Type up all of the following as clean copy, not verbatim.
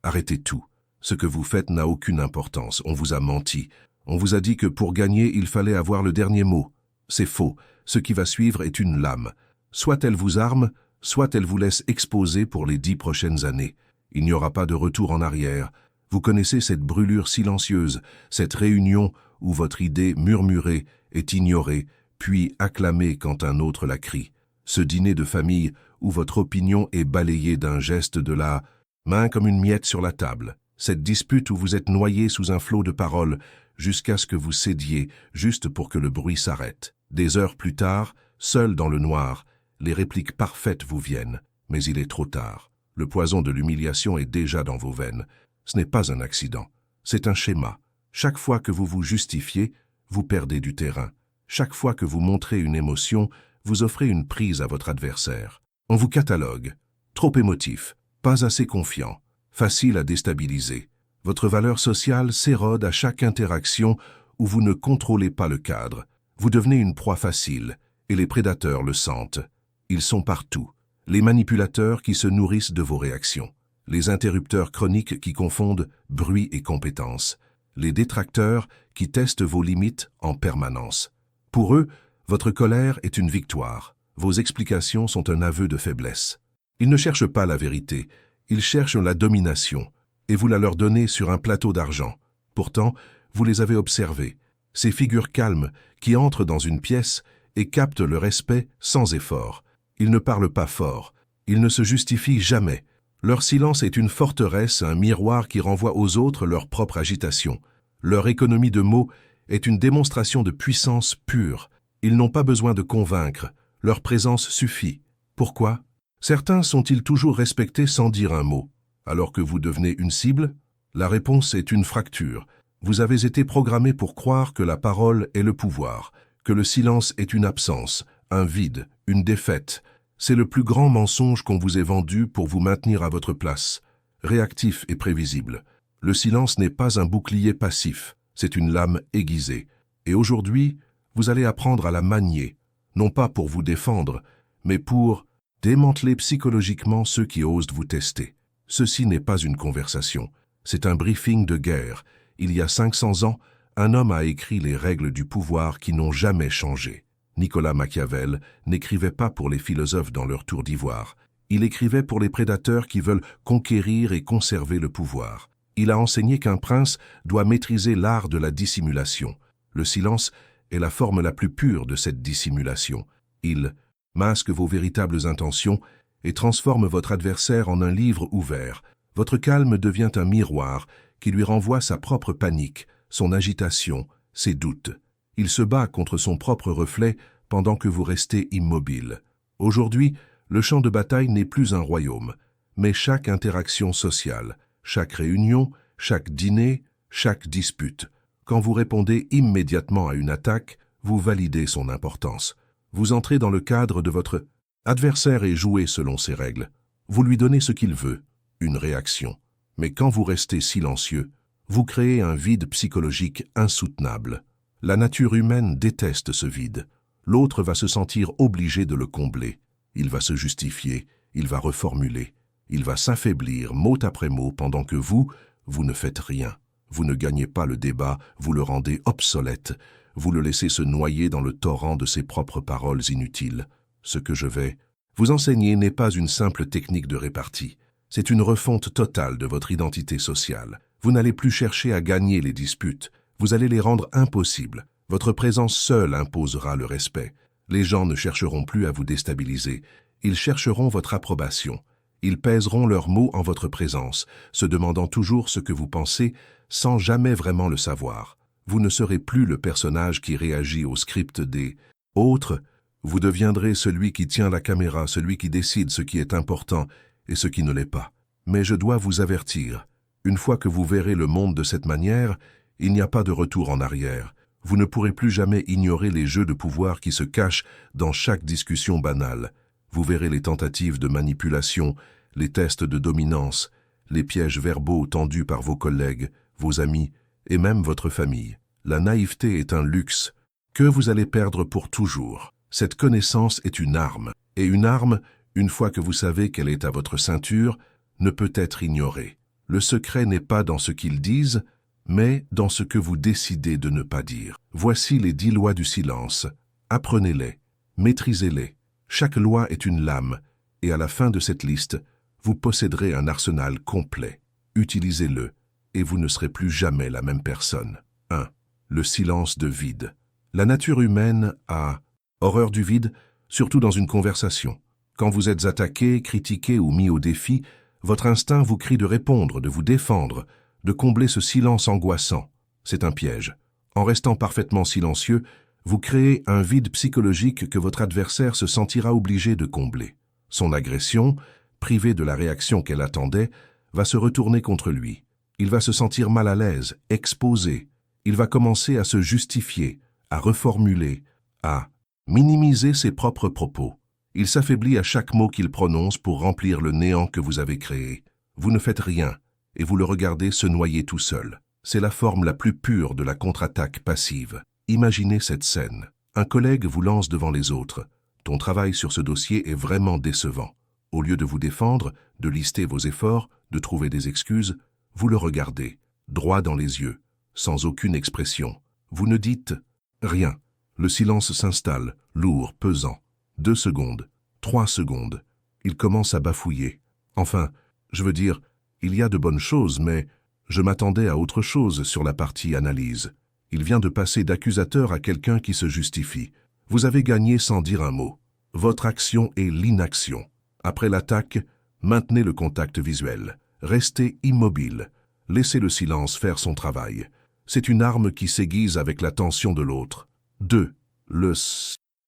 Arrêtez tout. Ce que vous faites n'a aucune importance. On vous a menti. On vous a dit que pour gagner, il fallait avoir le dernier mot. C'est faux. Ce qui va suivre est une lame. Soit elle vous arme, soit elle vous laisse exposer pour les 10 prochaines années. Il n'y aura pas de retour en arrière. Vous connaissez cette brûlure silencieuse, cette réunion où votre idée murmurée est ignorée, puis acclamée quand un autre la crie. Ce dîner de famille où votre opinion est balayée d'un geste de la main comme une miette sur la table. Cette dispute où vous êtes noyé sous un flot de paroles jusqu'à ce que vous cédiez, juste pour que le bruit s'arrête. Des heures plus tard, seul dans le noir, les répliques parfaites vous viennent, mais il est trop tard. Le poison de l'humiliation est déjà dans vos veines. Ce n'est pas un accident, c'est un schéma. Chaque fois que vous vous justifiez, vous perdez du terrain. Chaque fois que vous montrez une émotion, vous offrez une prise à votre adversaire. On vous catalogue. Trop émotif, pas assez confiant, facile à déstabiliser. Votre valeur sociale s'érode à chaque interaction où vous ne contrôlez pas le cadre. Vous devenez une proie facile, et les prédateurs le sentent. Ils sont partout. Les manipulateurs qui se nourrissent de vos réactions. Les interrupteurs chroniques qui confondent bruit et compétence. Les détracteurs qui testent vos limites en permanence. Pour eux, votre colère est une victoire. Vos explications sont un aveu de faiblesse. Ils ne cherchent pas la vérité, ils cherchent la domination, et vous la leur donnez sur un plateau d'argent. Pourtant, vous les avez observés, ces figures calmes qui entrent dans une pièce et captent le respect sans effort. Ils ne parlent pas fort, ils ne se justifient jamais. Leur silence est une forteresse, un miroir qui renvoie aux autres leur propre agitation. Leur économie de mots est une démonstration de puissance pure. Ils n'ont pas besoin de convaincre, leur présence suffit. Pourquoi? Certains sont-ils toujours respectés sans dire un mot, alors que vous devenez une cible? La réponse est une fracture. Vous avez été programmé pour croire que la parole est le pouvoir, que le silence est une absence, un vide, une défaite. C'est le plus grand mensonge qu'on vous ait vendu pour vous maintenir à votre place, réactif et prévisible. Le silence n'est pas un bouclier passif, c'est une lame aiguisée. Et aujourd'hui, vous allez apprendre à la manier, non pas pour vous défendre, mais pour démanteler psychologiquement ceux qui osent vous tester. Ceci n'est pas une conversation, c'est un briefing de guerre. Il y a 500 ans, un homme a écrit les règles du pouvoir qui n'ont jamais changé. Nicolas Machiavel n'écrivait pas pour les philosophes dans leur tour d'ivoire. Il écrivait pour les prédateurs qui veulent conquérir et conserver le pouvoir. Il a enseigné qu'un prince doit maîtriser l'art de la dissimulation. Le silence est la forme la plus pure de cette dissimulation. Il masque vos véritables intentions et transforme votre adversaire en un livre ouvert. Votre calme devient un miroir qui lui renvoie sa propre panique, son agitation, ses doutes. Il se bat contre son propre reflet pendant que vous restez immobile. Aujourd'hui, le champ de bataille n'est plus un royaume, mais chaque interaction sociale, chaque réunion, chaque dîner, chaque dispute. Quand vous répondez immédiatement à une attaque, vous validez son importance. Vous entrez dans le cadre de votre adversaire et jouez selon ses règles. Vous lui donnez ce qu'il veut, une réaction. Mais quand vous restez silencieux, vous créez un vide psychologique insoutenable. La nature humaine déteste ce vide. L'autre va se sentir obligé de le combler. Il va se justifier, il va reformuler, il va s'affaiblir mot après mot pendant que vous ne faites rien. Vous ne gagnez pas le débat, vous le rendez obsolète. Vous le laissez se noyer dans le torrent de ses propres paroles inutiles. Ce que je vais vous enseigner n'est pas une simple technique de répartie. C'est une refonte totale de votre identité sociale. Vous n'allez plus chercher à gagner les disputes. Vous allez les rendre impossibles. Votre présence seule imposera le respect. Les gens ne chercheront plus à vous déstabiliser. Ils chercheront votre approbation. Ils pèseront leurs mots en votre présence, se demandant toujours ce que vous pensez sans jamais vraiment le savoir. Vous ne serez plus le personnage qui réagit au script des autres. Vous deviendrez celui qui tient la caméra, celui qui décide ce qui est important et ce qui ne l'est pas. Mais je dois vous avertir, une fois que vous verrez le monde de cette manière, il n'y a pas de retour en arrière. Vous ne pourrez plus jamais ignorer les jeux de pouvoir qui se cachent dans chaque discussion banale. Vous verrez les tentatives de manipulation, les tests de dominance, les pièges verbaux tendus par vos collègues, vos amis et même votre famille. La naïveté est un luxe que vous allez perdre pour toujours. Cette connaissance est une arme, et une arme, une fois que vous savez qu'elle est à votre ceinture, ne peut être ignorée. Le secret n'est pas dans ce qu'ils disent, mais dans ce que vous décidez de ne pas dire. Voici les 10 lois du silence. Apprenez-les, maîtrisez-les. Chaque loi est une lame, et à la fin de cette liste, vous posséderez un arsenal complet. Utilisez-le, et vous ne serez plus jamais la même personne. 1. Le silence de vide. La nature humaine a horreur du vide, surtout dans une conversation. Quand vous êtes attaqué, critiqué ou mis au défi, votre instinct vous crie de répondre, de vous défendre, de combler ce silence angoissant. C'est un piège. En restant parfaitement silencieux, vous créez un vide psychologique que votre adversaire se sentira obligé de combler. Son agression, privée de la réaction qu'elle attendait, va se retourner contre lui. Il va se sentir mal à l'aise, exposé. Il va commencer à se justifier, à reformuler, à minimiser ses propres propos. Il s'affaiblit à chaque mot qu'il prononce pour remplir le néant que vous avez créé. Vous ne faites rien, et vous le regardez se noyer tout seul. C'est la forme la plus pure de la contre-attaque passive. Imaginez cette scène. Un collègue vous lance devant les autres. Ton travail sur ce dossier est vraiment décevant. Au lieu de vous défendre, de lister vos efforts, de trouver des excuses, vous le regardez, droit dans les yeux, sans aucune expression. Vous ne dites rien. Le silence s'installe, lourd, pesant. 2 secondes, 3 secondes. Il commence à bafouiller. Enfin, je veux dire, il y a de bonnes choses, mais je m'attendais à autre chose sur la partie analyse. Il vient de passer d'accusateur à quelqu'un qui se justifie. Vous avez gagné sans dire un mot. Votre action est l'inaction. Après l'attaque, maintenez le contact visuel. Restez immobile. Laissez le silence faire son travail. C'est une arme qui s'aiguise avec la tension de l'autre. 2. Le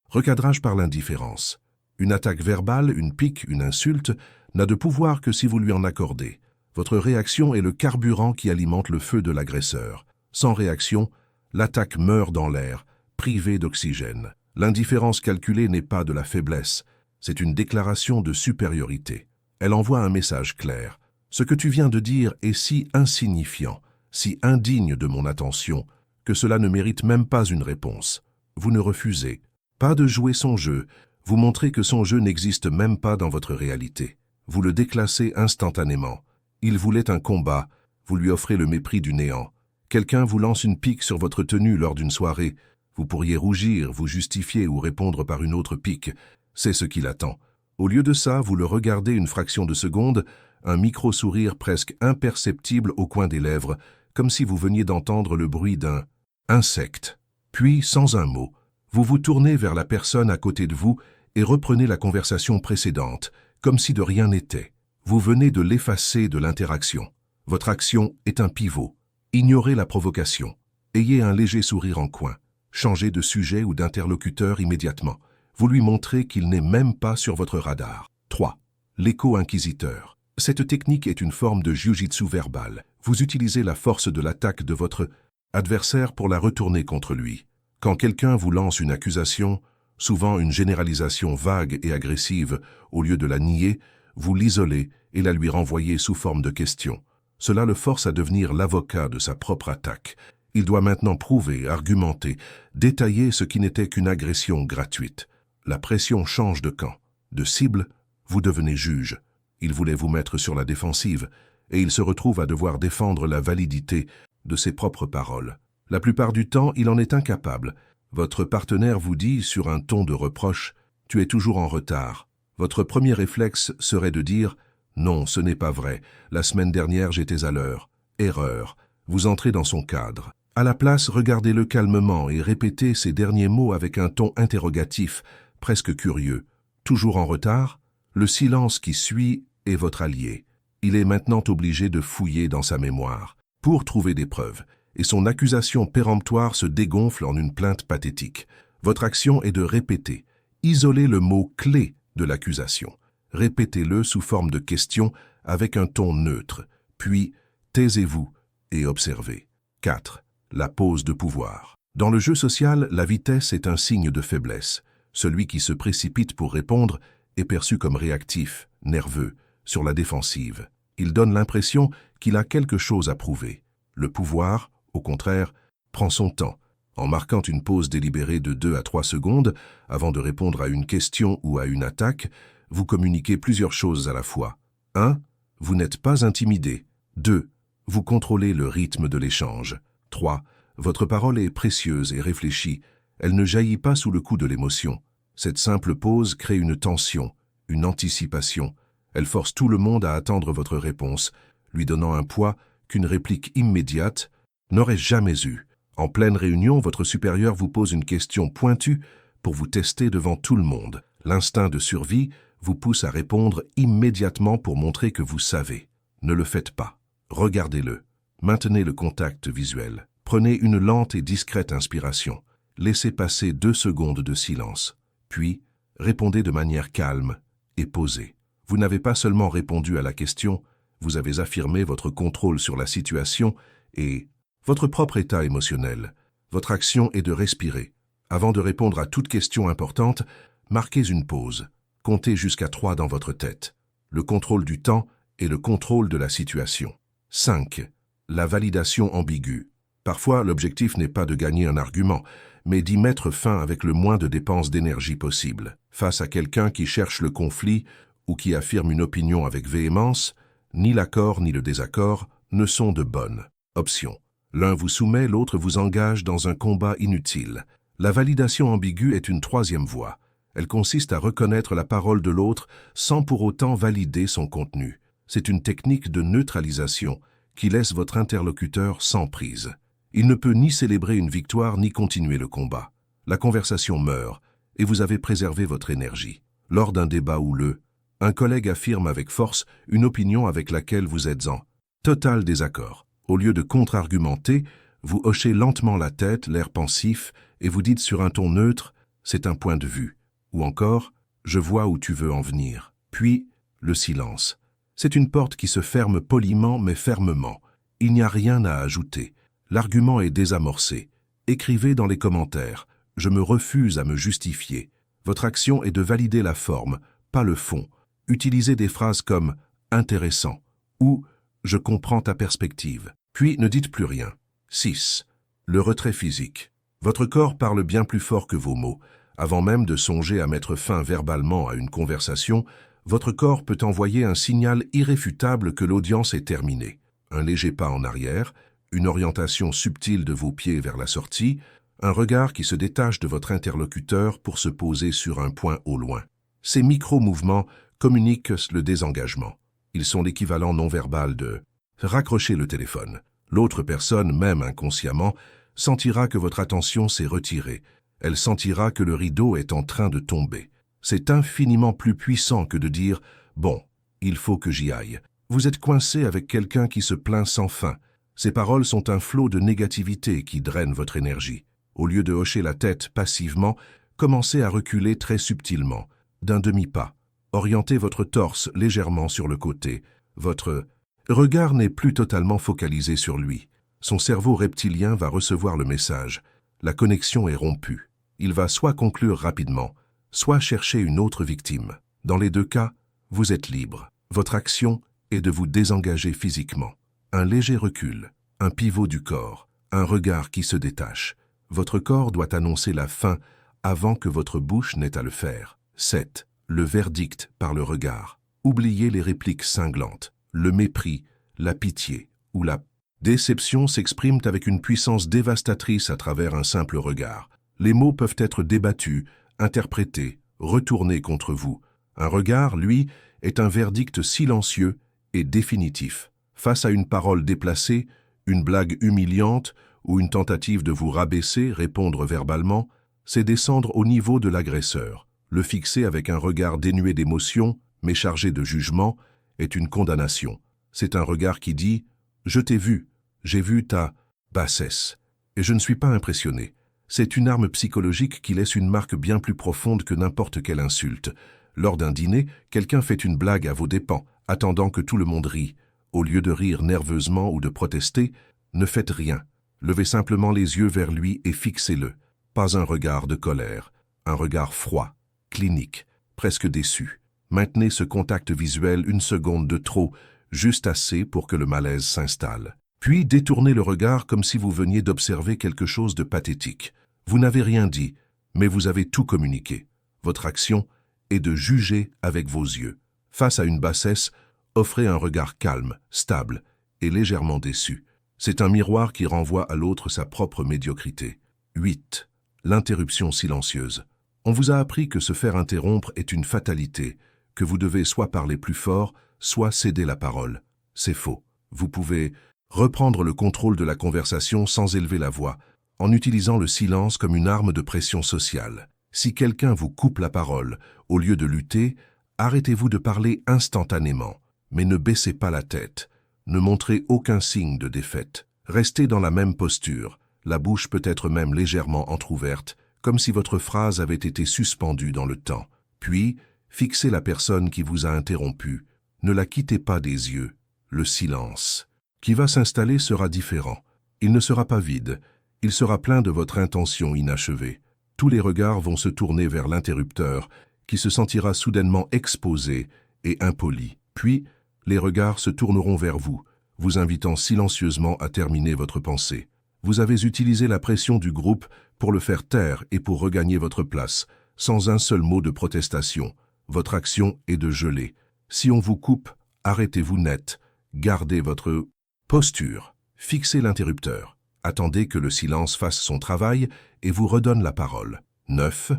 recadrage par l'indifférence. Une attaque verbale, une pique, une insulte n'a de pouvoir que si vous lui en accordez. Votre réaction est le carburant qui alimente le feu de l'agresseur. Sans réaction, l'attaque meurt dans l'air, privée d'oxygène. L'indifférence calculée n'est pas de la faiblesse, c'est une déclaration de supériorité. Elle envoie un message clair. Ce que tu viens de dire est si insignifiant, si indigne de mon attention, que cela ne mérite même pas une réponse. Vous ne refusez pas de jouer son jeu, vous montrez que son jeu n'existe même pas dans votre réalité. Vous le déclassez instantanément. Il voulait un combat, vous lui offrez le mépris du néant. Quelqu'un vous lance une pique sur votre tenue lors d'une soirée. Vous pourriez rougir, vous justifier ou répondre par une autre pique. C'est ce qu'il attend. Au lieu de ça, vous le regardez une fraction de seconde, un micro-sourire presque imperceptible au coin des lèvres, comme si vous veniez d'entendre le bruit d'un insecte. Puis, sans un mot, vous vous tournez vers la personne à côté de vous et reprenez la conversation précédente, comme si de rien n'était. Vous venez de l'effacer de l'interaction. Votre action est un pivot. Ignorez la provocation. Ayez un léger sourire en coin. Changez de sujet ou d'interlocuteur immédiatement. Vous lui montrez qu'il n'est même pas sur votre radar. 3. L'écho inquisiteur. Cette technique est une forme de jiu-jitsu verbal. Vous utilisez la force de l'attaque de votre adversaire pour la retourner contre lui. Quand quelqu'un vous lance une accusation, souvent une généralisation vague et agressive, au lieu de la nier, vous l'isolez et la lui renvoyez sous forme de question. Cela le force à devenir l'avocat de sa propre attaque. Il doit maintenant prouver, argumenter, détailler ce qui n'était qu'une agression gratuite. La pression change de camp. De cible, vous devenez juge. Il voulait vous mettre sur la défensive, et il se retrouve à devoir défendre la validité de ses propres paroles. La plupart du temps, il en est incapable. Votre partenaire vous dit, sur un ton de reproche, « Tu es toujours en retard ». Votre premier réflexe serait de dire « Non, ce n'est pas vrai. La semaine dernière, j'étais à l'heure. » Erreur. Vous entrez dans son cadre. À la place, regardez-le calmement et répétez ces derniers mots avec un ton interrogatif, presque curieux. Toujours en retard? Le silence qui suit est votre allié. Il est maintenant obligé de fouiller dans sa mémoire pour trouver des preuves, et son accusation péremptoire se dégonfle en une plainte pathétique. Votre action est de répéter. Isolez le mot clé de l'accusation. Répétez-le sous forme de question avec un ton neutre. Puis, taisez-vous et observez. 4. La pose de pouvoir. Dans le jeu social, la vitesse est un signe de faiblesse. Celui qui se précipite pour répondre est perçu comme réactif, nerveux, sur la défensive. Il donne l'impression qu'il a quelque chose à prouver. Le pouvoir, au contraire, prend son temps, en marquant une pause délibérée de 2 à 3 secondes avant de répondre à une question ou à une attaque. Vous communiquez plusieurs choses à la fois. 1. Vous n'êtes pas intimidé. 2. Vous contrôlez le rythme de l'échange. 3. Votre parole est précieuse et réfléchie. Elle ne jaillit pas sous le coup de l'émotion. Cette simple pause crée une tension, une anticipation. Elle force tout le monde à attendre votre réponse, lui donnant un poids qu'une réplique immédiate n'aurait jamais eu. En pleine réunion, votre supérieur vous pose une question pointue pour vous tester devant tout le monde. L'instinct de survie vous pousse à répondre immédiatement pour montrer que vous savez. Ne le faites pas. Regardez-le. Maintenez le contact visuel. Prenez une lente et discrète inspiration. Laissez passer 2 secondes de silence. Puis, répondez de manière calme et posée. Vous n'avez pas seulement répondu à la question, vous avez affirmé votre contrôle sur la situation et votre propre état émotionnel. Votre action est de respirer. Avant de répondre à toute question importante, marquez une pause. Comptez jusqu'à 3 dans votre tête. Le contrôle du temps et le contrôle de la situation. 5. La validation ambiguë. Parfois, l'objectif n'est pas de gagner un argument, mais d'y mettre fin avec le moins de dépenses d'énergie possible. Face à quelqu'un qui cherche le conflit ou qui affirme une opinion avec véhémence, ni l'accord ni le désaccord ne sont de bonnes options. L'un vous soumet, l'autre vous engage dans un combat inutile. La validation ambiguë est une 3e voie. Elle consiste à reconnaître la parole de l'autre sans pour autant valider son contenu. C'est une technique de neutralisation qui laisse votre interlocuteur sans prise. Il ne peut ni célébrer une victoire ni continuer le combat. La conversation meurt et vous avez préservé votre énergie. Lors d'un débat houleux, un collègue affirme avec force une opinion avec laquelle vous êtes en total désaccord. Au lieu de contre-argumenter, vous hochez lentement la tête, l'air pensif, et vous dites sur un ton neutre « c'est un point de vue » ou encore « je vois où tu veux en venir ». Puis, le silence. C'est une porte qui se ferme poliment mais fermement. Il n'y a rien à ajouter. L'argument est désamorcé. Écrivez dans les commentaires « je me refuse à me justifier ». Votre action est de valider la forme, pas le fond. Utilisez des phrases comme « intéressant » ou « je comprends ta perspective ». Puis ne dites plus rien. 6. Le retrait physique. Votre corps parle bien plus fort que vos mots. Avant même de songer à mettre fin verbalement à une conversation, votre corps peut envoyer un signal irréfutable que l'audience est terminée. Un léger pas en arrière, une orientation subtile de vos pieds vers la sortie, un regard qui se détache de votre interlocuteur pour se poser sur un point au loin. Ces micro-mouvements communiquent le désengagement. Ils sont l'équivalent non-verbal de « raccrocher le téléphone ». L'autre personne, même inconsciemment, sentira que votre attention s'est retirée. Elle sentira que le rideau est en train de tomber. C'est infiniment plus puissant que de dire « bon, il faut que j'y aille ». Vous êtes coincé avec quelqu'un qui se plaint sans fin. Ces paroles sont un flot de négativité qui draine votre énergie. Au lieu de hocher la tête passivement, commencez à reculer très subtilement, d'un demi-pas. Orientez votre torse légèrement sur le côté. Votre regard n'est plus totalement focalisé sur lui. Son cerveau reptilien va recevoir le message. La connexion est rompue. Il va soit conclure rapidement, soit chercher une autre victime. Dans les 2 cas, vous êtes libre. Votre action est de vous désengager physiquement. Un léger recul, un pivot du corps, un regard qui se détache. Votre corps doit annoncer la fin avant que votre bouche n'ait à le faire. 7. Le verdict par le regard. Oubliez les répliques cinglantes. Le mépris, la pitié ou la déception s'expriment avec une puissance dévastatrice à travers un simple regard. Les mots peuvent être débattus, interprétés, retournés contre vous. Un regard, lui, est un verdict silencieux et définitif. Face à une parole déplacée, une blague humiliante ou une tentative de vous rabaisser, répondre verbalement, c'est descendre au niveau de l'agresseur. Le fixer avec un regard dénué d'émotion, mais chargé de jugement, est une condamnation. C'est un regard qui dit « Je t'ai vu, j'ai vu ta bassesse, et je ne suis pas impressionné ». C'est une arme psychologique qui laisse une marque bien plus profonde que n'importe quelle insulte. Lors d'un dîner, quelqu'un fait une blague à vos dépens, attendant que tout le monde rie. Au lieu de rire nerveusement ou de protester, ne faites rien. Levez simplement les yeux vers lui et fixez-le. Pas un regard de colère, un regard froid, clinique, presque déçu. Maintenez ce contact visuel 1 seconde de trop, juste assez pour que le malaise s'installe. Puis détournez le regard comme si vous veniez d'observer quelque chose de pathétique. Vous n'avez rien dit, mais vous avez tout communiqué. Votre action est de juger avec vos yeux. Face à une bassesse, offrez un regard calme, stable et légèrement déçu. C'est un miroir qui renvoie à l'autre sa propre médiocrité. 8. L'interruption silencieuse. On vous a appris que se faire interrompre est une fatalité, que vous devez soit parler plus fort, soit céder la parole. C'est faux. Vous pouvez reprendre le contrôle de la conversation sans élever la voix, en utilisant le silence comme une arme de pression sociale. Si quelqu'un vous coupe la parole, au lieu de lutter, arrêtez-vous de parler instantanément, mais ne baissez pas la tête. Ne montrez aucun signe de défaite. Restez dans la même posture, la bouche peut être même légèrement entr'ouverte, comme si votre phrase avait été suspendue dans le temps. Puis, fixez la personne qui vous a interrompu. Ne la quittez pas des yeux. Le silence qui va s'installer sera différent. Il ne sera pas vide. Il sera plein de votre intention inachevée. Tous les regards vont se tourner vers l'interrupteur, qui se sentira soudainement exposé et impoli. Puis, les regards se tourneront vers vous, vous invitant silencieusement à terminer votre pensée. Vous avez utilisé la pression du groupe pour le faire taire et pour regagner votre place, sans un seul mot de protestation. Votre action est de geler. Si on vous coupe, arrêtez-vous net. Gardez votre posture. Fixez l'interrupteur. Attendez que le silence fasse son travail et vous redonne la parole. 9.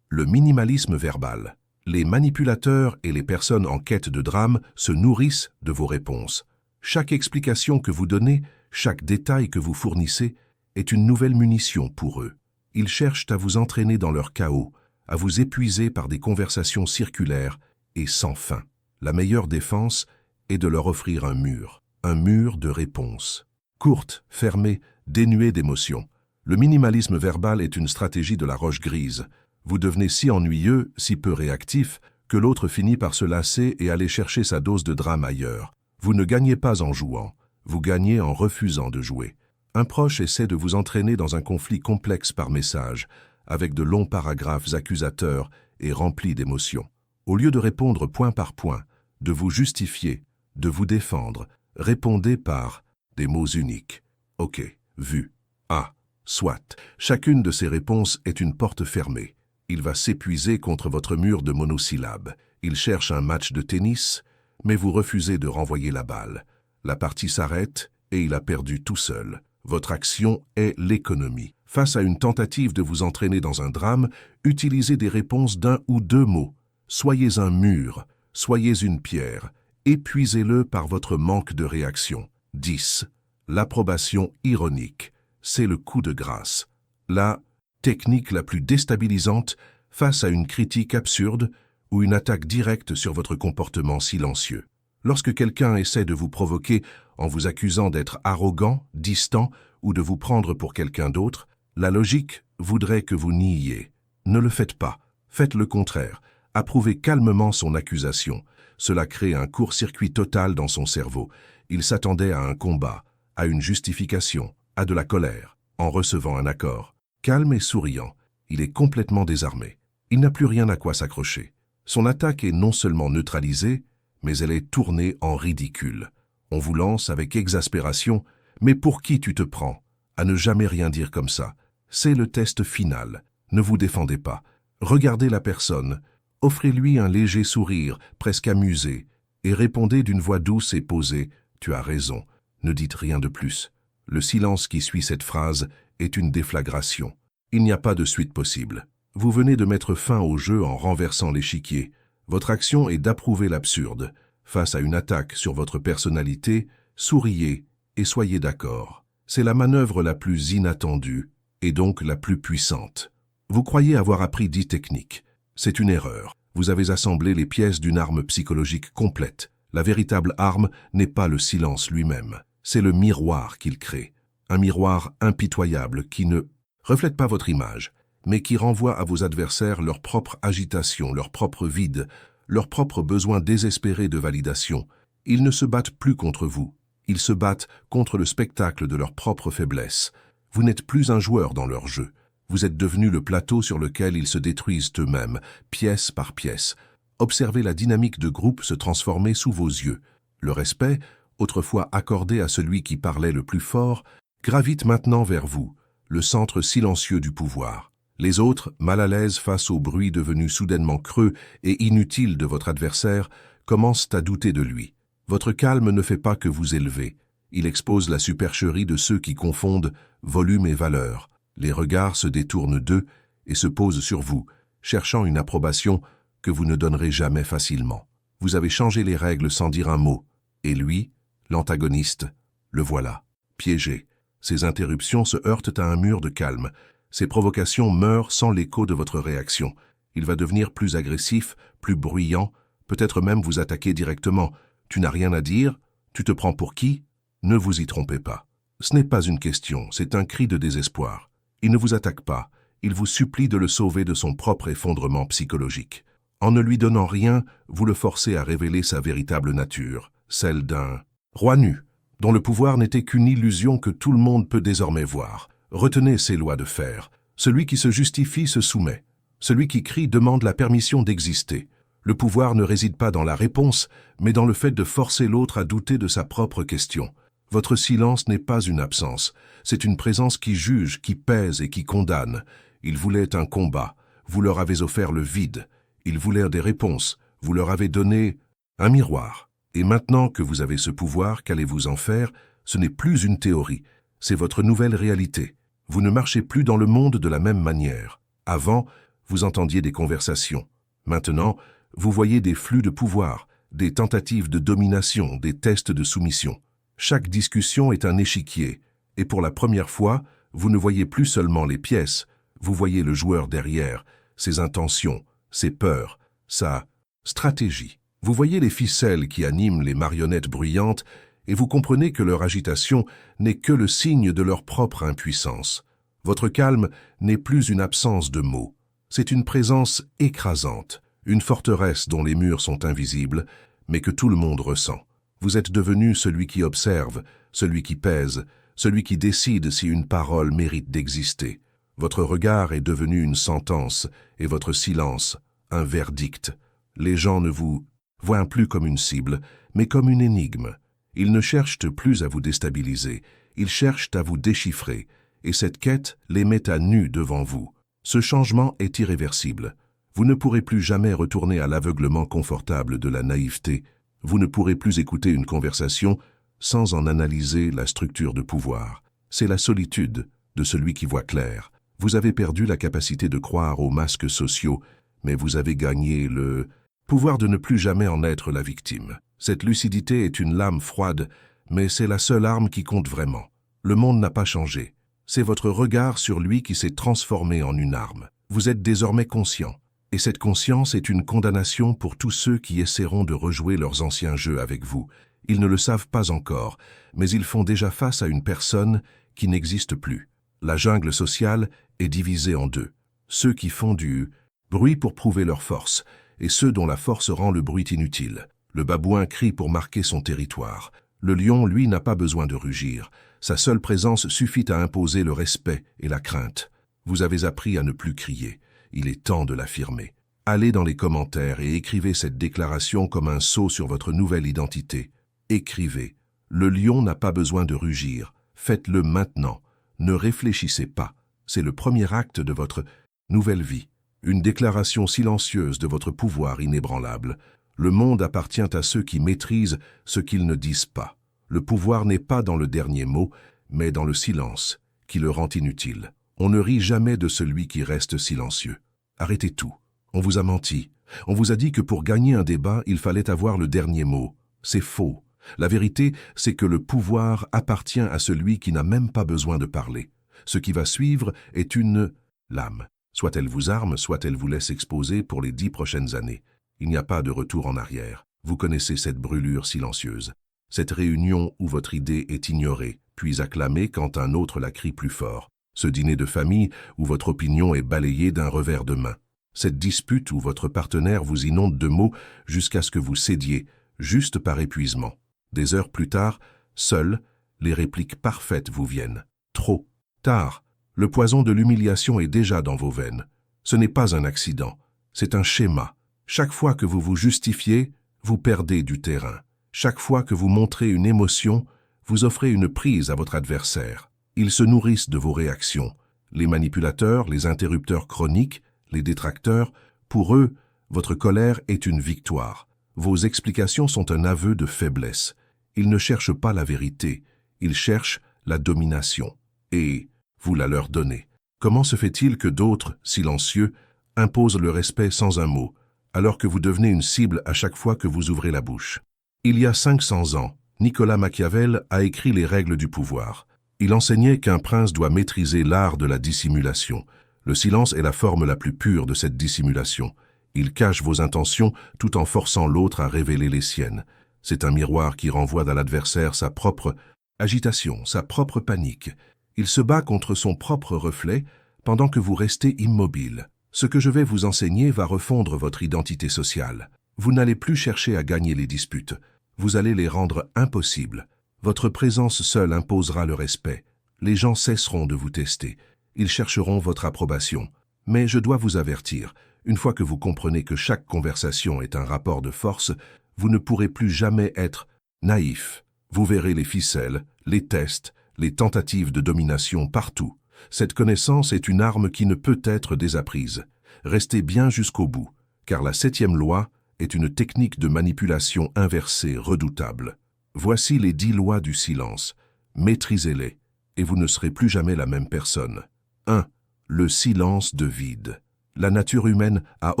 Le minimalisme verbal. Les manipulateurs et les personnes en quête de drame se nourrissent de vos réponses. Chaque explication que vous donnez, chaque détail que vous fournissez, est une nouvelle munition pour eux. Ils cherchent à vous entraîner dans leur chaos, à vous épuiser par des conversations circulaires et sans fin. La meilleure défense est de leur offrir un mur de réponses. Courte, fermée, dénuée d'émotion. Le minimalisme verbal est une stratégie de la roche grise. Vous devenez si ennuyeux, si peu réactif, que l'autre finit par se lasser et aller chercher sa dose de drame ailleurs. Vous ne gagnez pas en jouant, vous gagnez en refusant de jouer. Un proche essaie de vous entraîner dans un conflit complexe par message, avec de longs paragraphes accusateurs et remplis d'émotions. Au lieu de répondre point par point, de vous justifier, de vous défendre, répondez par des mots uniques. Ok, vu. Ah, soit. Chacune de ces réponses est une porte fermée. Il va s'épuiser contre votre mur de monosyllabes. Il cherche un match de tennis, mais vous refusez de renvoyer la balle. La partie s'arrête et il a perdu tout seul. Votre action est l'économie. Face à une tentative de vous entraîner dans un drame, utilisez des réponses d'un ou deux mots. Soyez un mur, soyez une pierre. Épuisez-le par votre manque de réaction. 10. L'approbation ironique. C'est le coup de grâce. La technique la plus déstabilisante face à une critique absurde ou une attaque directe sur votre comportement silencieux. Lorsque quelqu'un essaie de vous provoquer en vous accusant d'être arrogant, distant ou de vous prendre pour quelqu'un d'autre, la logique voudrait que vous niiez. Ne le faites pas. Faites le contraire. Approuvez calmement son accusation. Cela crée un court-circuit total dans son cerveau. Il s'attendait à un combat, à une justification, à de la colère, en recevant un accord. Calme et souriant, il est complètement désarmé. Il n'a plus rien à quoi s'accrocher. Son attaque est non seulement neutralisée, mais elle est tournée en ridicule. On vous lance avec exaspération « Mais pour qui tu te prends ?» À ne jamais rien dire comme ça. C'est le test final. Ne vous défendez pas. Regardez la personne. Offrez-lui un léger sourire, presque amusé, et répondez d'une voix douce et posée « Tu as raison, ne dites rien de plus ». Le silence qui suit cette phrase est une déflagration. Il n'y a pas de suite possible. Vous venez de mettre fin au jeu en renversant l'échiquier. Votre action est d'approuver l'absurde. Face à une attaque sur votre personnalité, souriez et soyez d'accord. C'est la manœuvre la plus inattendue et donc la plus puissante. Vous croyez avoir appris 10 techniques. C'est une erreur. Vous avez assemblé les pièces d'une arme psychologique complète. La véritable arme n'est pas le silence lui-même. C'est le miroir qu'il crée. Un miroir impitoyable qui ne reflète pas votre image, mais qui renvoie à vos adversaires leur propre agitation, leur propre vide, leur propre besoin désespéré de validation. Ils ne se battent plus contre vous. Ils se battent contre le spectacle de leur propre faiblesse. Vous n'êtes plus un joueur dans leur jeu. Vous êtes devenu le plateau sur lequel ils se détruisent eux-mêmes, pièce par pièce. Observez la dynamique de groupe se transformer sous vos yeux. Le respect, autrefois accordé à celui qui parlait le plus fort, gravite maintenant vers vous, le centre silencieux du pouvoir. Les autres, mal à l'aise face au bruit devenu soudainement creux et inutile de votre adversaire, commencent à douter de lui. Votre calme ne fait pas que vous élever, Il expose la supercherie de ceux qui confondent volume et valeur. Les regards se détournent d'eux et se posent sur vous, cherchant une approbation que vous ne donnerez jamais facilement. Vous avez changé les règles sans dire un mot. Et lui, l'antagoniste, le voilà, piégé. Ses interruptions se heurtent à un mur de calme. Ses provocations meurent sans l'écho de votre réaction. Il va devenir plus agressif, plus bruyant, peut-être même vous attaquer directement. Tu n'as rien à dire? Tu te prends pour qui? Ne vous y trompez pas. Ce n'est pas une question, c'est un cri de désespoir. Il ne vous attaque pas, il vous supplie de le sauver de son propre effondrement psychologique. En ne lui donnant rien, vous le forcez à révéler sa véritable nature, celle d'un roi nu, dont le pouvoir n'était qu'une illusion que tout le monde peut désormais voir. Retenez ces lois de fer. Celui qui se justifie se soumet. Celui qui crie demande la permission d'exister. Le pouvoir ne réside pas dans la réponse, mais dans le fait de forcer l'autre à douter de sa propre question. Votre silence n'est pas une absence, c'est une présence qui juge, qui pèse et qui condamne. Ils voulaient un combat, vous leur avez offert le vide. Ils voulaient des réponses, vous leur avez donné un miroir. Et maintenant que vous avez ce pouvoir, qu'allez-vous en faire? Ce n'est plus une théorie, c'est votre nouvelle réalité. Vous ne marchez plus dans le monde de la même manière. Avant, vous entendiez des conversations. Maintenant, vous voyez des flux de pouvoir, des tentatives de domination, des tests de soumission. Chaque discussion est un échiquier, et pour la première fois, vous ne voyez plus seulement les pièces, vous voyez le joueur derrière, ses intentions, ses peurs, sa stratégie. Vous voyez les ficelles qui animent les marionnettes bruyantes, et vous comprenez que leur agitation n'est que le signe de leur propre impuissance. Votre calme n'est plus une absence de mots, c'est une présence écrasante, une forteresse dont les murs sont invisibles, mais que tout le monde ressent. Vous êtes devenu celui qui observe, celui qui pèse, celui qui décide si une parole mérite d'exister. Votre regard est devenu une sentence et votre silence, un verdict. Les gens ne vous voient plus comme une cible, mais comme une énigme. Ils ne cherchent plus à vous déstabiliser, ils cherchent à vous déchiffrer, et cette quête les met à nu devant vous. Ce changement est irréversible. Vous ne pourrez plus jamais retourner à l'aveuglement confortable de la naïveté. Vous ne pourrez plus écouter une conversation sans en analyser la structure de pouvoir. C'est la solitude de celui qui voit clair. Vous avez perdu la capacité de croire aux masques sociaux, mais vous avez gagné le pouvoir de ne plus jamais en être la victime. Cette lucidité est une lame froide, mais c'est la seule arme qui compte vraiment. Le monde n'a pas changé. C'est votre regard sur lui qui s'est transformé en une arme. Vous êtes désormais conscient. Et cette conscience est une condamnation pour tous ceux qui essaieront de rejouer leurs anciens jeux avec vous. Ils ne le savent pas encore, mais ils font déjà face à une personne qui n'existe plus. La jungle sociale est divisée en deux. Ceux qui font du bruit pour prouver leur force, et ceux dont la force rend le bruit inutile. Le babouin crie pour marquer son territoire. Le lion, lui, n'a pas besoin de rugir. Sa seule présence suffit à imposer le respect et la crainte. Vous avez appris à ne plus crier. Il est temps de l'affirmer. Allez dans les commentaires et écrivez cette déclaration comme un sceau sur votre nouvelle identité. Écrivez. Le lion n'a pas besoin de rugir. Faites-le maintenant. Ne réfléchissez pas. C'est le premier acte de votre nouvelle vie. Une déclaration silencieuse de votre pouvoir inébranlable. Le monde appartient à ceux qui maîtrisent ce qu'ils ne disent pas. Le pouvoir n'est pas dans le dernier mot, mais dans le silence, qui le rend inutile. On ne rit jamais de celui qui reste silencieux. Arrêtez tout. On vous a menti. On vous a dit que pour gagner un débat, il fallait avoir le dernier mot. C'est faux. La vérité, c'est que le pouvoir appartient à celui qui n'a même pas besoin de parler. Ce qui va suivre est une lame. Soit elle vous arme, soit elle vous laisse exposer pour les 10 prochaines années. Il n'y a pas de retour en arrière. Vous connaissez cette brûlure silencieuse. Cette réunion où votre idée est ignorée, puis acclamée quand un autre la crie plus fort. Ce dîner de famille où votre opinion est balayée d'un revers de main. Cette dispute où votre partenaire vous inonde de mots jusqu'à ce que vous cédiez, juste par épuisement. Des heures plus tard, seules, les répliques parfaites vous viennent. Trop tard. Le poison de l'humiliation est déjà dans vos veines. Ce n'est pas un accident, c'est un schéma. Chaque fois que vous vous justifiez, vous perdez du terrain. Chaque fois que vous montrez une émotion, vous offrez une prise à votre adversaire. Ils se nourrissent de vos réactions. Les manipulateurs, les interrupteurs chroniques, les détracteurs, pour eux, votre colère est une victoire. Vos explications sont un aveu de faiblesse. Ils ne cherchent pas la vérité, Ils cherchent la domination. Et vous la leur donnez. Comment se fait-il que d'autres, silencieux, imposent le respect sans un mot, alors que vous devenez une cible à chaque fois que vous ouvrez la bouche? Il y a 500 ans, Nicolas Machiavel a écrit les règles du pouvoir. Il enseignait qu'un prince doit maîtriser l'art de la dissimulation. Le silence est la forme la plus pure de cette dissimulation. Il cache vos intentions tout en forçant l'autre à révéler les siennes. C'est un miroir qui renvoie à l'adversaire sa propre agitation, sa propre panique. Il se bat contre son propre reflet pendant que vous restez immobile. Ce que je vais vous enseigner va refondre votre identité sociale. Vous n'allez plus chercher à gagner les disputes. Vous allez les rendre impossibles. Votre présence seule imposera le respect. Les gens cesseront de vous tester. Ils chercheront votre approbation. Mais je dois vous avertir, une fois que vous comprenez que chaque conversation est un rapport de force, vous ne pourrez plus jamais être naïf. Vous verrez les ficelles, les tests, les tentatives de domination partout. Cette connaissance est une arme qui ne peut être désapprise. Restez bien jusqu'au bout, car la 7e loi est une technique de manipulation inversée redoutable. Voici les 10 lois du silence. Maîtrisez-les, et vous ne serez plus jamais la même personne. 1. Le silence de vide. La nature humaine a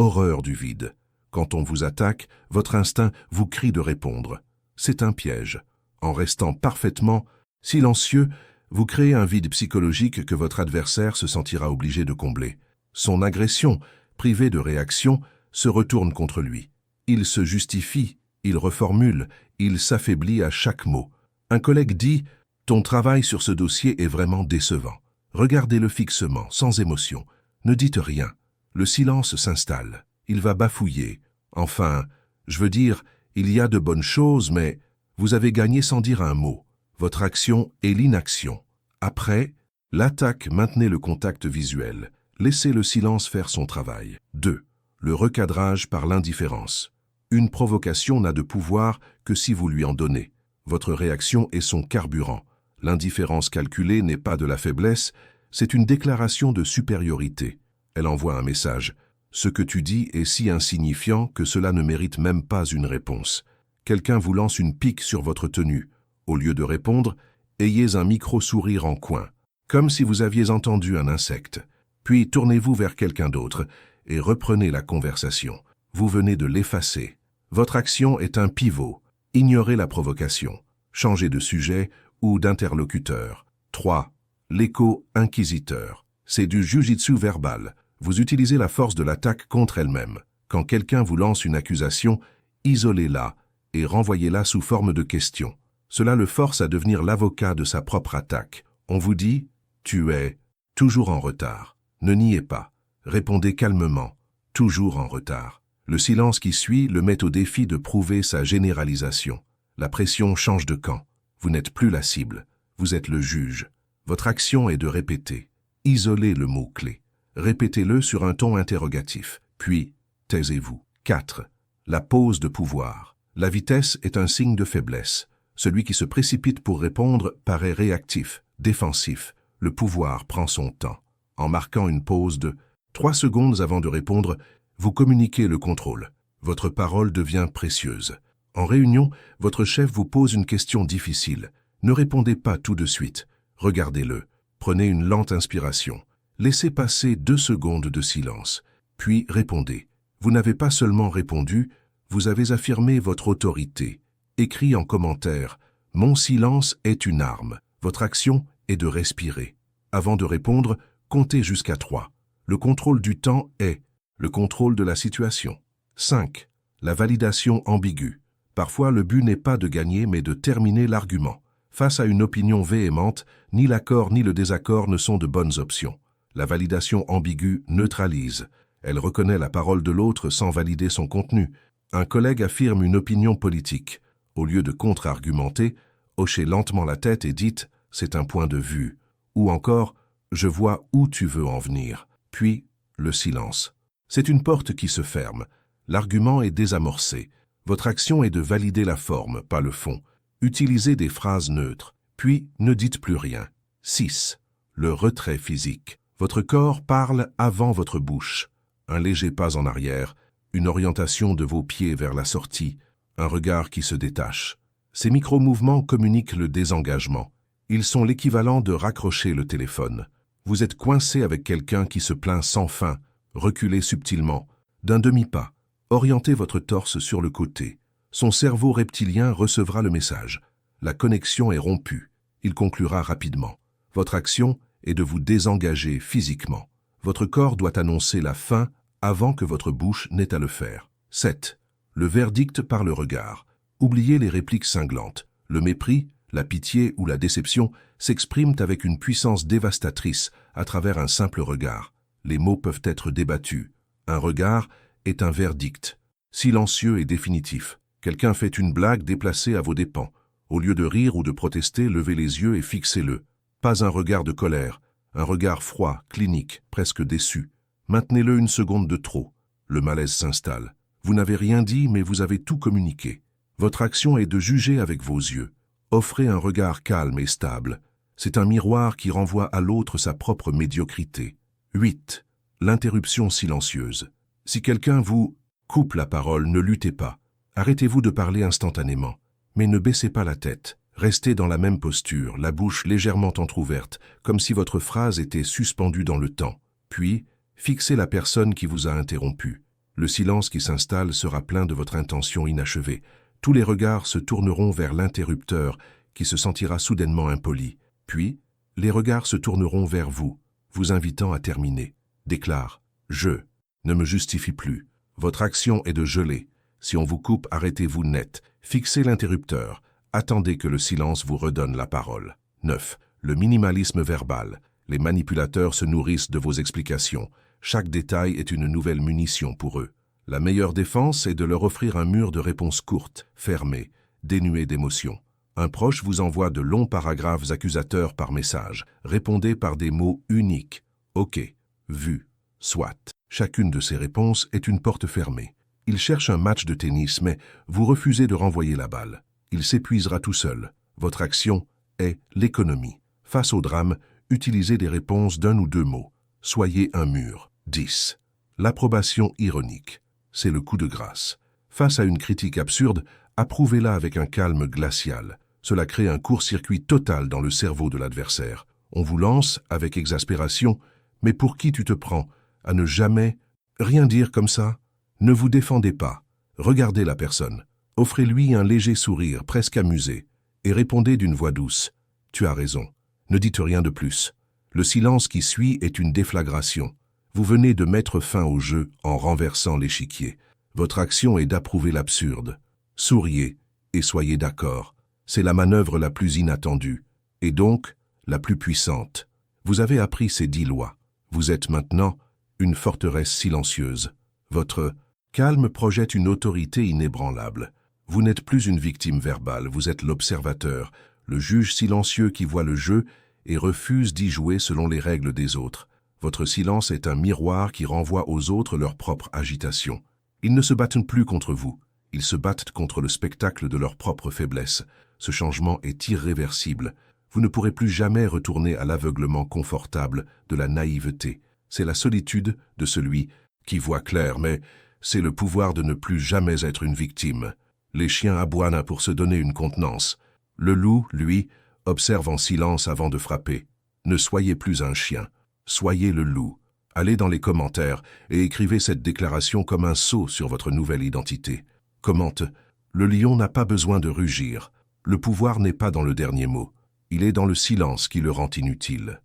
horreur du vide. Quand on vous attaque, votre instinct vous crie de répondre. C'est un piège. En restant parfaitement silencieux, vous créez un vide psychologique que votre adversaire se sentira obligé de combler. Son agression, privée de réaction, se retourne contre lui. Il se justifie, il reformule, il s'affaiblit à chaque mot. Un collègue dit « Ton travail sur ce dossier est vraiment décevant ». Regardez-le fixement, sans émotion. Ne dites rien. Le silence s'installe. Il va bafouiller. Enfin, je veux dire, il y a de bonnes choses, mais vous avez gagné sans dire un mot. Votre action est l'inaction. Après, l'attaque, maintenez le contact visuel. Laissez le silence faire son travail. 2. Le recadrage par l'indifférence. Une provocation n'a de pouvoir que si vous lui en donnez. Votre réaction est son carburant. L'indifférence calculée n'est pas de la faiblesse, c'est une déclaration de supériorité. Elle envoie un message. Ce que tu dis est si insignifiant que cela ne mérite même pas une réponse. Quelqu'un vous lance une pique sur votre tenue. Au lieu de répondre, ayez un micro-sourire en coin, comme si vous aviez entendu un insecte. Puis tournez-vous vers quelqu'un d'autre et reprenez la conversation. Vous venez de l'effacer. Votre action est un pivot. Ignorez la provocation. Changez de sujet ou d'interlocuteur. 3. L'écho inquisiteur. C'est du jujitsu verbal. Vous utilisez la force de l'attaque contre elle-même. Quand quelqu'un vous lance une accusation, isolez-la et renvoyez-la sous forme de question. Cela le force à devenir l'avocat de sa propre attaque. On vous dit « Tu es toujours en retard ». Ne niez pas. Répondez calmement. Toujours en retard. Le silence qui suit le met au défi de prouver sa généralisation. La pression change de camp. Vous n'êtes plus la cible. Vous êtes le juge. Votre action est de répéter. Isolez le mot-clé. Répétez-le sur un ton interrogatif. Puis, taisez-vous. 4. La pause de pouvoir. La vitesse est un signe de faiblesse. Celui qui se précipite pour répondre paraît réactif, défensif. Le pouvoir prend son temps. En marquant une pause de 3 secondes avant de répondre, vous communiquez le contrôle. Votre parole devient précieuse. En réunion, votre chef vous pose une question difficile. Ne répondez pas tout de suite. Regardez-le. Prenez une lente inspiration. Laissez passer 2 secondes de silence. Puis répondez. Vous n'avez pas seulement répondu, vous avez affirmé votre autorité. Écrit en commentaire, « Mon silence est une arme. Votre action est de respirer. » Avant de répondre, comptez jusqu'à 3. Le contrôle du temps est le contrôle de la situation. 5. La validation ambiguë. Parfois, le but n'est pas de gagner, mais de terminer l'argument. Face à une opinion véhémente, ni l'accord ni le désaccord ne sont de bonnes options. La validation ambiguë neutralise. Elle reconnaît la parole de l'autre sans valider son contenu. Un collègue affirme une opinion politique. Au lieu de contre-argumenter, hochez lentement la tête et dites « c'est un point de vue » ou encore « je vois où tu veux en venir ». Puis, le silence. C'est une porte qui se ferme. L'argument est désamorcé. Votre action est de valider la forme, pas le fond. Utilisez des phrases neutres. Puis, ne dites plus rien. 6. Le retrait physique. Votre corps parle avant votre bouche. Un léger pas en arrière, une orientation de vos pieds vers la sortie, un regard qui se détache. Ces micro-mouvements communiquent le désengagement. Ils sont l'équivalent de raccrocher le téléphone. Vous êtes coincé avec quelqu'un qui se plaint sans fin. Reculez subtilement, d'un demi-pas. Orientez votre torse sur le côté. Son cerveau reptilien recevra le message. La connexion est rompue. Il conclura rapidement. Votre action est de vous désengager physiquement. Votre corps doit annoncer la fin avant que votre bouche n'ait à le faire. 7. Le verdict par le regard. Oubliez les répliques cinglantes. Le mépris, la pitié ou la déception s'expriment avec une puissance dévastatrice à travers un simple regard. Les mots peuvent être débattus. Un regard est un verdict, silencieux et définitif. Quelqu'un fait une blague déplacée à vos dépens. Au lieu de rire ou de protester, levez les yeux et fixez-le. Pas un regard de colère, un regard froid, clinique, presque déçu. Maintenez-le une seconde de trop. Le malaise s'installe. Vous n'avez rien dit, mais vous avez tout communiqué. Votre action est de juger avec vos yeux. Offrez un regard calme et stable. C'est un miroir qui renvoie à l'autre sa propre médiocrité. 8. L'interruption silencieuse. Si quelqu'un vous coupe la parole, ne luttez pas. Arrêtez-vous de parler instantanément. Mais ne baissez pas la tête. Restez dans la même posture, la bouche légèrement entr'ouverte, comme si votre phrase était suspendue dans le temps. Puis, fixez la personne qui vous a interrompu. Le silence qui s'installe sera plein de votre intention inachevée. Tous les regards se tourneront vers l'interrupteur qui se sentira soudainement impoli. Puis, les regards se tourneront vers vous, vous invitant à terminer. Déclare « Je ne me justifie plus ». Votre action est de geler. Si on vous coupe, arrêtez-vous net. Fixez l'interrupteur. Attendez que le silence vous redonne la parole. 9. Le minimalisme verbal. Les manipulateurs se nourrissent de vos explications. Chaque détail est une nouvelle munition pour eux. La meilleure défense est de leur offrir un mur de réponses courtes, fermées, dénuées d'émotion. Un proche vous envoie de longs paragraphes accusateurs par message. Répondez par des mots uniques. OK, vu, soit. Chacune de ces réponses est une porte fermée. Il cherche un match de tennis, mais vous refusez de renvoyer la balle. Il s'épuisera tout seul. Votre action est l'économie. Face au drame, utilisez des réponses d'un ou deux mots. Soyez un mur. 10. L'approbation ironique. C'est le coup de grâce. Face à une critique absurde, approuvez-la avec un calme glacial. Cela crée un court-circuit total dans le cerveau de l'adversaire. On vous lance, avec exaspération, « Mais pour qui tu te prends ?» à ne jamais rien dire comme ça. Ne vous défendez pas. Regardez la personne. Offrez-lui un léger sourire, presque amusé, et répondez d'une voix douce. « Tu as raison. Ne dites rien de plus. » Le silence qui suit est une déflagration. Vous venez de mettre fin au jeu en renversant l'échiquier. Votre action est d'approuver l'absurde. Souriez et soyez d'accord. C'est la manœuvre la plus inattendue, et donc la plus puissante. Vous avez appris ces 10 lois. Vous êtes maintenant une forteresse silencieuse. Votre calme projette une autorité inébranlable. Vous n'êtes plus une victime verbale, vous êtes l'observateur, le juge silencieux qui voit le jeu et refuse d'y jouer selon les règles des autres. Votre silence est un miroir qui renvoie aux autres leur propre agitation. Ils ne se battent plus contre vous, ils se battent contre le spectacle de leur propre faiblesse. Ce changement est irréversible. Vous ne pourrez plus jamais retourner à l'aveuglement confortable de la naïveté. C'est la solitude de celui qui voit clair, mais c'est le pouvoir de ne plus jamais être une victime. Les chiens aboient pour se donner une contenance. Le loup, lui, observe en silence avant de frapper. Ne soyez plus un chien, soyez le loup. Allez dans les commentaires et écrivez cette déclaration comme un sceau sur votre nouvelle identité. Commente, le lion n'a pas besoin de rugir. Le pouvoir n'est pas dans le dernier mot. Il est dans le silence qui le rend inutile.